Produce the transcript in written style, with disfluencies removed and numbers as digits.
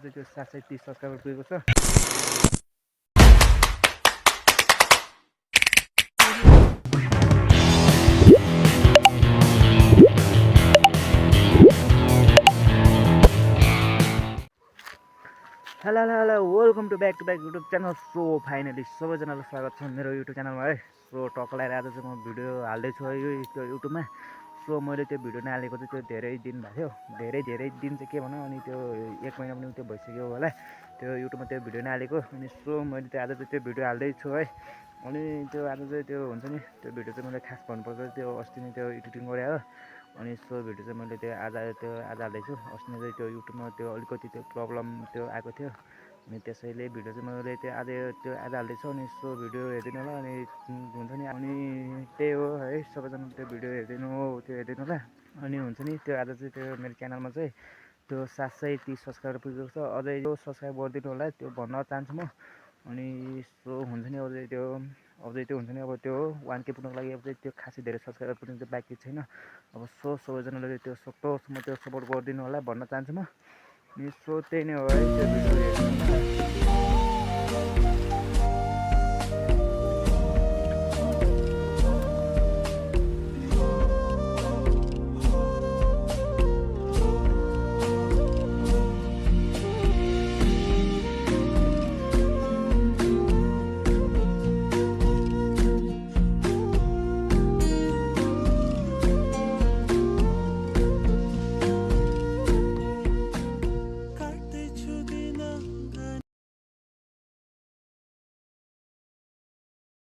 चाहिँ त्यो 730 सब्सक्राइबर पुगेको छ। Hello welcome to back YouTube channel. So finally सबैजनालाई स्वागत छ मेरो युट्युब च्यानलमा है। सो टक्क लगाएर आज चाहिँ म भिडियो हाल्दैछु है यो युट्युबमा। सो मैले त्यो भिडियो नहालेको चाहिँ त्यो धेरै दिन भएको थियो, धेरै दिन चाहिँ के भनौँ, अनि त्यो 1 महिना पनि त्यो भइसक्यो होला त्यो युट्युबमा त्यो भिडियो नहालेको। अनि सो मैले त्यो आज चाहिँ त्यो भिडियो हाल्दैछु है। अनि त्यो आज चाहिँ त्यो हुन्छ नि, त्यो भिडियो चाहिँ मैले खास भन्नुपर्दा त्यो अस्ति नै त्यो एडिटिङ गरेँ हो। अनि सो भिडियो चाहिँ मैले त्यो आज हाल्दैछु। अस्ति नै चाहिँ त्यो युट्युबमा त्यो अलिकति त्यो प्रब्लम त्यो आएको थियो, अनि त्यसैले भिडियो चाहिँ मैले त्यो आज हाल्दैछु। अनि सो भिडियो हेरिदिनु होला। अनि हुन्छ नि, अनि त्यही हो है, सबैजना त्यो भिडियो हेरिदिनु होला। अनि हुन्छ नि, त्यो आज चाहिँ त्यो मेरो च्यानलमा चाहिँ त्यो 730 सब्सक्राइबर पुगेको छ। अझै यो सब्सक्राइब गरिदिनु होला, त्यो भन्न चाहन्छु म। अनि सो हुन्छ नि, अझै त्यो हुन्छ नि, अब त्यो 1K पुग्नको लागि अब चाहिँ त्यो खासै धेरै सब्सक्राइबर पुग्नु चाहिँ बाँकी छैन। अब सबैजनाले त्यो सक्दोसम्म त्यो सपोर्ट गरिदिनु होला भन्न चाहन्छु म। अनि सो त्यही नै हो है, त्यो भिडियो हेर्नु होला।